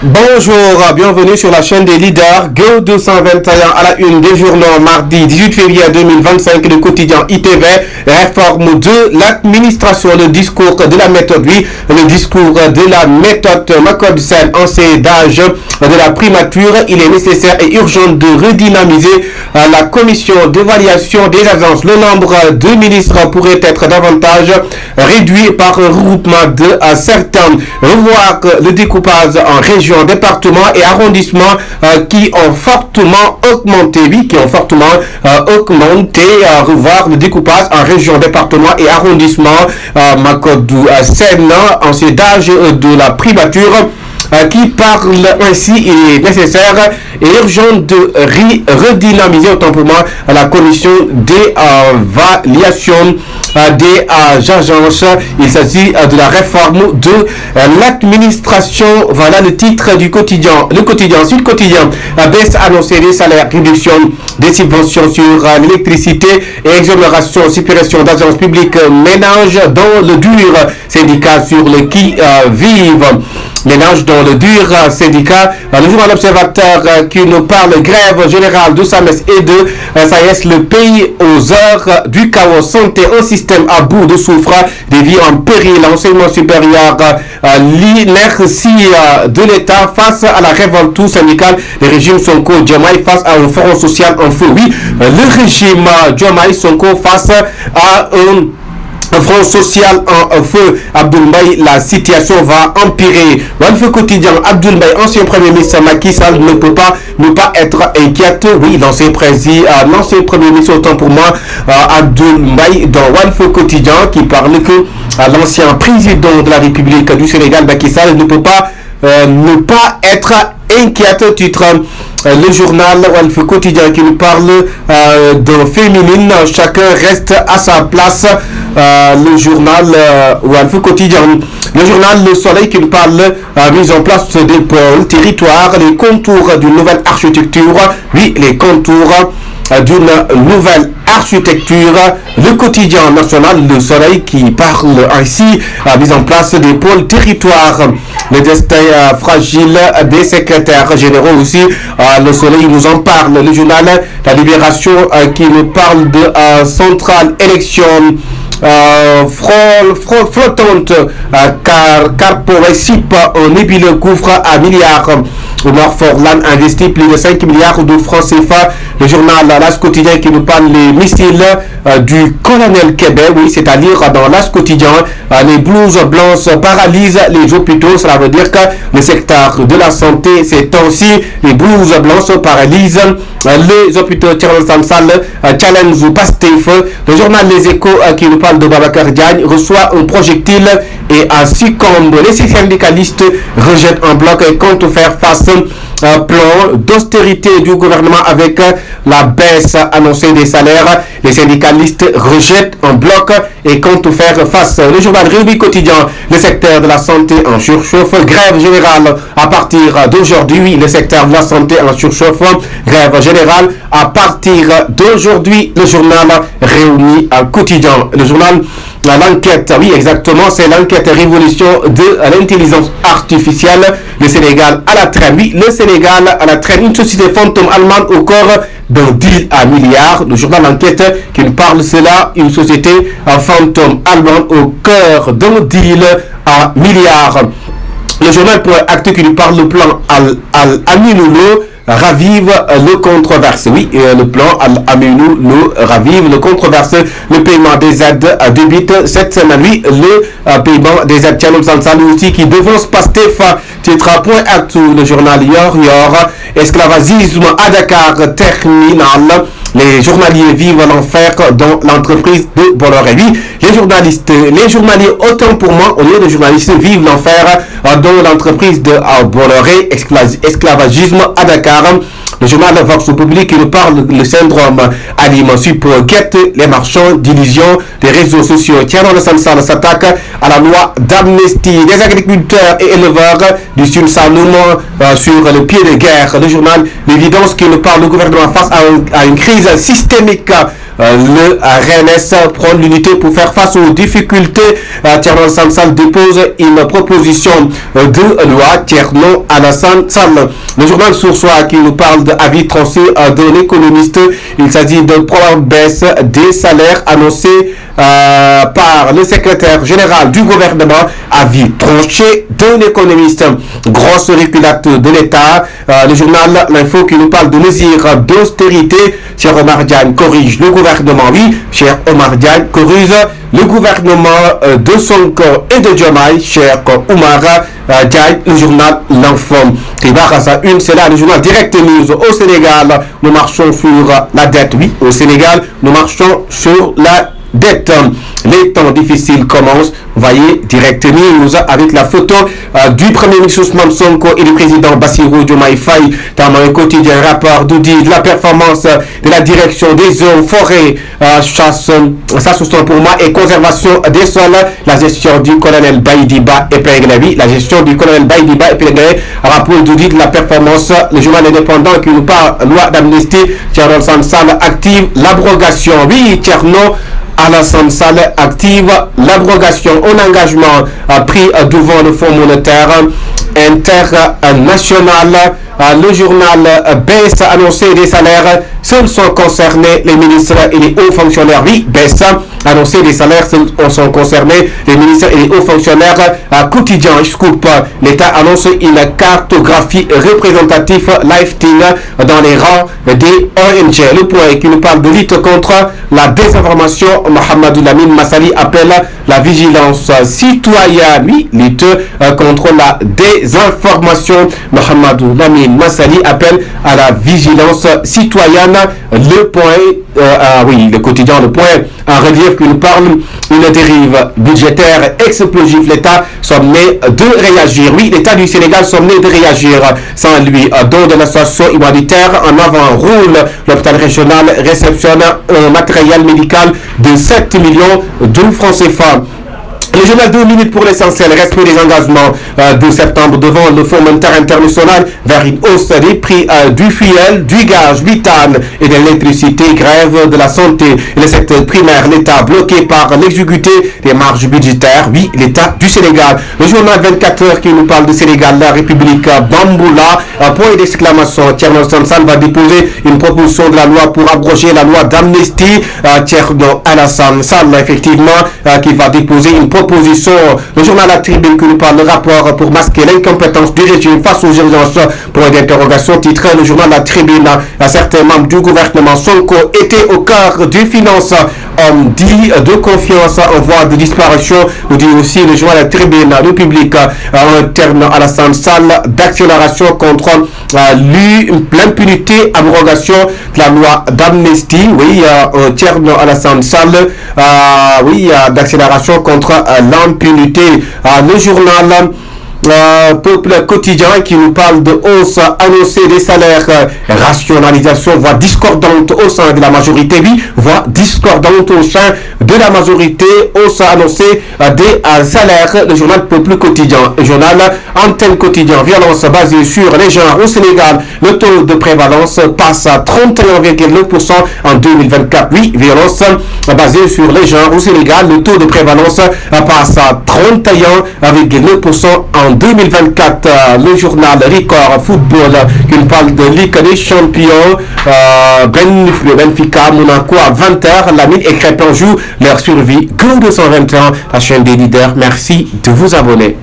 Bonjour, bienvenue sur la chaîne des leaders. Go 221 à la une des journaux mardi 18 février 2025, le quotidien ITV, réforme de l'administration, le discours de la méthode, oui, le discours de la méthode Macodsen en ces d'âge de la primature. Il est nécessaire et urgent de redynamiser la commission d'évaluation des agences. Le nombre de ministres pourrait être davantage réduit par regroupement de certains. Revoir le découpage en région, départements et arrondissements qui ont fortement augmenté, oui, revoir le découpage en région, département et arrondissement. Makodou Sen, en ces d'âge de la primature, qui parle ainsi, il est nécessaire et urgent de redynamiser autant pour moi la commission d'évaluation des agences. Il s'agit de la réforme de l'administration. Voilà le titre du quotidien. Le quotidien, ensuite quotidien, baisse annoncée des salaires, réduction des subventions sur l'électricité et exonération, suppression d'agences publiques, ménage dans le dur, syndicat sur le qui-vive. Ménage dans le dur, syndicat. Le journal Observateur qui nous parle grève générale de SAMES et de SAES, le pays aux heures du chaos, santé, un système à bout de souffre, des vies en péril, l'enseignement supérieur, l'inertie de l'État face à la révolte syndicale, le régime Sonko Diomaye face à un front social en feu. Oui, le régime Diomaye Sonko face à un front social en feu. Abdoul Mbaye, la situation va empirer. Walf Quotidien, Abdoul Mbaye, ancien premier ministre Macky Sall ne peut pas ne pas être inquiète. Oui, l'ancien premier ministre, autant pour moi, Abdoul Mbaye, dans Walf Quotidien, qui parle que l'ancien président de la République du Sénégal, Macky Sall, ne peut pas ne pas être inquiète. Titre le journal Walf Quotidien qui nous parle de féminine, chacun reste à sa place. Le journal Walf Quotidien, le journal Le Soleil qui nous parle mise en place des pôles territoires, les contours d'une nouvelle architecture, oui, les contours d'une nouvelle architecture. Le quotidien national Le Soleil qui parle ainsi mise en place des pôles territoires, le destin fragile des secrétaires généraux aussi. Le Soleil nous en parle. Le journal La Libération qui nous parle de centrale élection flottante, car pour SIP, un nébuleux gouffre à milliards. Omar Forlan investit plus de 5 milliards de francs CFA. Le journal L'As Quotidien qui nous parle des missiles du colonel Québec, oui, c'est-à-dire dans L'As Quotidien, les blouses blanches paralysent les hôpitaux. Cela veut dire que le secteur de la santé, ces temps-ci, les blouses blanches paralysent les hôpitaux. Challenge ou Pastef. Le journal Les Échos qui nous parle de Babacar Diagne reçoit un projectile et succombe. Les syndicalistes rejettent en bloc et comptent faire face plan d'austérité du gouvernement avec la baisse annoncée des salaires. Les syndicalistes rejettent en bloc et comptent faire face. Le journal Réumi Quotidien, le secteur de la santé en surchauffe, grève générale à partir d'aujourd'hui. Le secteur de la santé en surchauffe, grève générale à partir d'aujourd'hui. Le journal Réumi Quotidien, le journal L'Enquête, oui exactement, c'est l'enquête révolution de l'intelligence artificielle. Le Sénégal à la traîne, oui, le Sénégal à la traîne, une société fantôme allemande au corps d'un deal à milliards. Le journal L'Enquête qui nous parle de cela, une société fantôme allemande au cœur d'un deal à milliards. Le journal Actu qui nous parle du plan Al-Aminoulo ravive le controverse. Oui, le plan Al-Aminou ravive le controverse. Le paiement des aides débute cette semaine. Oui, le paiement des aides Tchanou Sansali aussi qui devance Pastef. Titre point Actu, le journal Yor, esclavagisme à Dakar terminal. Les journaliers vivent l'enfer dans l'entreprise de Bolloré. Oui, les journaliers, autant pour moi, au lieu de journalistes, vivent l'enfer dans l'entreprise de Bolloré, esclavagisme à Dakar. Le journal Vox Public qui nous parle le syndrome alimentaire pour guette les marchands d'illusions des réseaux sociaux. Thierry Sansal s'attaque à la loi d'amnistie des agriculteurs et éleveurs du Sud Saloum sur le pied de guerre. Le journal L'évidence qui nous parle le gouvernement face à une crise systémique le RNS prend l'unité pour faire face aux difficultés. Thierno Alassane Sall dépose une proposition de loi. Thierno Alassane Sall. Le journal Sourçois qui nous parle d'avis tranché d'un économiste. Il s'agit d'une probable baisse des salaires annoncée par le secrétaire général du gouvernement. Avis tranché d'un économiste. Grosse reculade de l'État. Le journal L'Info qui nous parle de mesures d'austérité. Cher Omar Diagne corrige le gouvernement. Oui, cher Omar Diagne corrige le gouvernement de Sonko et de Diomaye. Cher Omar Diagne, le journal L'Info. Une, c'est là le journal Direct News. Au Sénégal, nous marchons sur la dette. Oui, au Sénégal, nous marchons sur la dette. Les temps difficiles commencent. Voyez Direct News avec la photo du Premier ministre Ousmane Sonko et du président Bassirou Diomaye Faye dans un quotidien rapport d'audit de la performance de la direction des eaux, forêts, chasse, ça sous-temps pour moi, et conservation des sols. La gestion du colonel Baïdiba épinglé. La gestion du colonel Baïdiba épinglé. Rapport d'audit de la performance. Le journal indépendant qui nous parle loi d'amnistie. Thierno Alassane Sall active l'abrogation. Oui, Thierno Alassane Sall active l'abrogation. Un engagement pris devant le Fonds monétaire international. Le journal baisse annoncé des salaires. Seuls sont concernés les ministres et les hauts fonctionnaires. Oui, baisse annoncé des salaires. Seuls sont concernés les ministres et les hauts fonctionnaires. Quotidien, scoop. L'État annonce une cartographie représentative lifting dans les rangs des ONG. Le point qui nous parle de lutte contre la désinformation. Mohamedou Lamine Massali appelle la vigilance citoyenne. Oui, lutte contre la désinformation. Mohamedou Lamine Massali appelle à la vigilance citoyenne. Le point, oui, le quotidien, le point en relief qui nous parle, une dérive budgétaire explosive. L'État sommet de réagir. Oui, l'État du Sénégal sommet de réagir. Sans lui, don de l'association humanitaire en avant roule. L'hôpital régional réceptionne un matériel médical de 7 millions de francs CFA. Le journal 2 minutes pour l'essentiel. Respect des engagements de septembre devant le Fonds monétaire international vers une hausse des prix du fuel, du gaz, du méthane et de l'électricité. Grève de la santé et le secteur primaire. L'État bloqué par l'exiguïté des marges budgétaires. Oui, l'État du Sénégal. Le journal 24 heures qui nous parle du Sénégal. La République Bamboula. Point d'exclamation. Thierno Alassane Sall va déposer une proposition de la loi pour abroger la loi d'amnistie. Thierno Alassane Sall, effectivement, qui va déposer une proposition. Le journal La Tribune qui nous parle de rapport pour masquer l'incompétence du régime face aux urgences. Point d'interrogation titré le journal La Tribune. Certains membres du gouvernement Sonko étaient au cœur des finances. Homme dit de confiance en voie de disparition. Nous dit aussi le journal La Tribune. Le public en terme Alassane Sall d'accélération contre l'impunité, abrogation de la loi d'amnistie. Oui, en terme Alassane Sall. Oui, d'accélération contre l'impunité. Le journal Peuple quotidien qui nous parle de hausse annoncée des salaires, rationalisation, voire discordante au sein de la majorité, oui, voire discordante au sein de la majorité, hausse annoncée des salaires. Le journal Peuple quotidien, le journal Antenne quotidien, violence basée sur les genres au Sénégal, le taux de prévalence passe à 31,9% en 2024. Oui, violence basée sur les genres au Sénégal, le taux de prévalence passe à 31,9% en 2024. Le journal Record Football qui nous parle de Ligue des Champions. Benfica, Monaco à 20h. Lamine et Crépin jouent leur survie. Go 221, la chaîne des leaders. Merci de vous abonner.